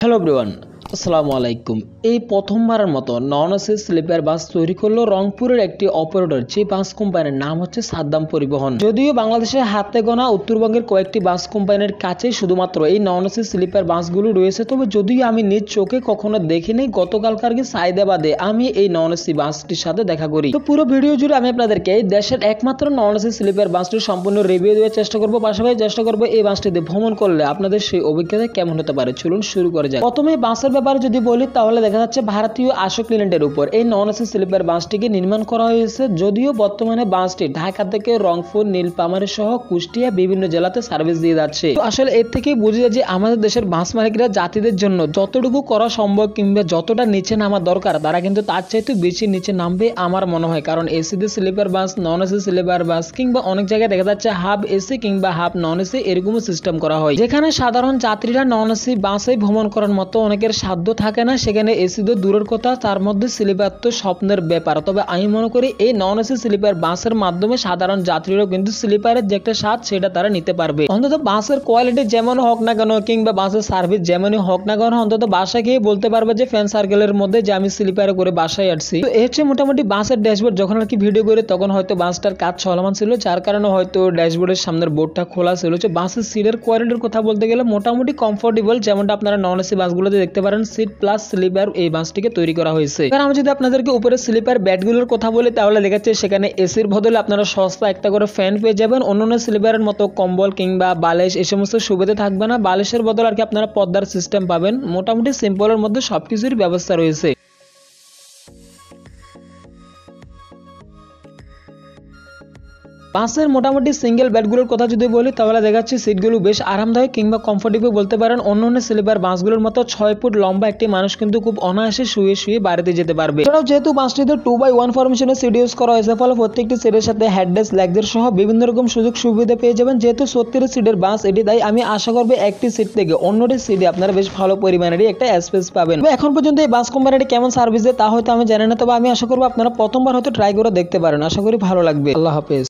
Hello everyone, আসসালামু আলাইকুম। এই প্রথমবারের মতো নন এসি স্লিপার বাস তৈরি করলো রংপুরের একটি অপারেটর, যে বাস কোম্পানির নাম হচ্ছে সাদ্দাম পরিবহন। যদিও বাংলাদেশের হাতে গোনা উত্তরবঙ্গের কয়েকটি বাস কোম্পানির কাছে শুধুমাত্র এই নন এসি স্লিপার বাসগুলো রয়েছে, তবে যদিও আমি নিজ চোখে কখনো দেখিনি, গতকালকার সাইদাবাদে আমি এই নন এসি বাসটির সাথে দেখা করি। তো পুরো ভিডিও জুড়ে আমি আপনাদেরকে এই দেশের একমাত্র নন এসি স্লিপার বাসটির সম্পূর্ণ রিভিউ দেওয়ার চেষ্টা করবো, পাশাপাশি চেষ্টা করবো এই বাসটিতে ভ্রমণ করলে আপনাদের সেই অভিজ্ঞতা কেমন হতে পারে। চলুন শুরু করা যাক। প্রথমে বাসের ব্যাপারে যদি বলি তাহলে দেখা যাচ্ছে ভারতীয় আশোক লিল্যান্ডের উপর এই নন এসি স্লিপার বাসটিকে নির্মাণ করা হয়েছে। যদিও বর্তমানে বাসটি ঢাকা থেকে রংপুর, নীলফামারী সহ কুষ্টিয়া বিভিন্ন জেলাতে সার্ভিস দিয়ে যাচ্ছে। তো আসলে এর থেকেই বোঝা যায় যে আমাদের দেশের বাস মালিকরা যাত্রীদের জন্য যতটুকু করা সম্ভব কিংবা যতটা নিচে নামা দরকার তারা কিন্তু তার চাইতে বেশি নিচে নামবে আমার মনে হয়। কারণ এসিতে sleeper bus, non AC sleeper bus কিংবা অনেক জায়গায় দেখা যাচ্ছে হাফ এসি কিংবা হাফ নন এসি এরকমও সিস্টেম করা হয়, যেখানে সাধারণ যাত্রীরা নন এসি বাসে ভ্রমণ করার মতো অনেকের সাধ্য থাকে না, সেখানে এসি তো দূরের কথা, তার মধ্যে স্লিপার তো স্বপ্নের ব্যাপার। তবে আমি মনে করি এই নন এসি স্লিপার বাসের মাধ্যমে সাধারণ যাত্রীরাও কিন্তু স্লিপারের যে একটা স্বাদ সেটা তারা নিতে পারবে। অন্তত বাসের কোয়ালিটি যেমন হোক না কেন কিংবা বাসের সার্ভিস যেমনই হোক না কেন, অন্তত বাসায় গিয়ে বলতে পারবে যে ফ্রেন্ড সার্কেলের মধ্যে যে আমি স্লিপারে করে বাসায় আসছি। তো এর চেয়ে মোটামুটি বাসের ড্যাশবোর্ড যখন আর কি ভিডিও করে তখন হয়তো বাসটার কাজ চলমান ছিল, যার কারণে হয়তো ড্যাশবোর্ডের সামনের বোর্ডটা খোলা ছিল। বাসের সিটের কোয়ালিটির কথা বলতে গেলে মোটামুটি কমফোর্টেবল, যেমনটা আপনারা নন এসি বাসগুলোতে দেখতে পারেন সিট প্লাস স্লিপার এই বাসটিকে তৈরি করা হয়েছে। কারণ আমি যদি আপনাদেরকে উপরে স্লিপার বেডগুলোর কথা বলি তাহলে দেখা যাচ্ছে সেখানে এসির বদলে আপনারা সস্তা একটা করে ফ্যান পেয়ে যাবেন। অন্যান্য স্লিপারের মতো কম্বল কিংবা বালিশ এই সমস্ত সুবিধা থাকবে না, বালিশের বদলে আর কি আপনারা পর্দার সিস্টেম পাবেন। মোটামুটি সিম্পলের মধ্যে সবকিছুর ব্যবস্থা রয়েছে। বাসের মোটামুটি সিঙ্গেল বেডগুলোর কথা যদি বলি তাহলে দেখা যাচ্ছে সিটগুলো বেশ আরামদায়ক কিংবা কমফোর্টেবল বলতে পারেন। অন্যান্য স্লিপার বাসগুলোর মতো 6 ফুট লম্বা একটি মানুষ কিন্তু খুব অনায়াসে শুয়ে শুয়ে বাড়িতে যেতে পারবে। এছাড়াও যেহেতু বাসটিতে 2x1 ফরমেশনের সিট ইউজ করা হয়েছে, ফলে প্রত্যেকটি সিটের সাথে হেডরেস্ট, লেগজের সহ বিভিন্ন রকম সুযোগ সুবিধা পেয়ে যাবেন। যেহেতু 36 সিটের বাস এটি, তাই আমি আশা করবো একটি সিট থেকে অন্যটি সিটে আপনারা বেশ ভালো পরিমাণেরই একটা স্পেস পাবেন। এখন পর্যন্ত এই বাস কোম্পানিটি কেমন সার্ভিস দেয় তা হয়তো আমি জানি না, তবে আমি আশা করবো আপনারা প্রথমবার হয়তো ট্রাই করে দেখতে পারেন। আশা করি ভালো লাগবে। আল্লাহ হাফেজ।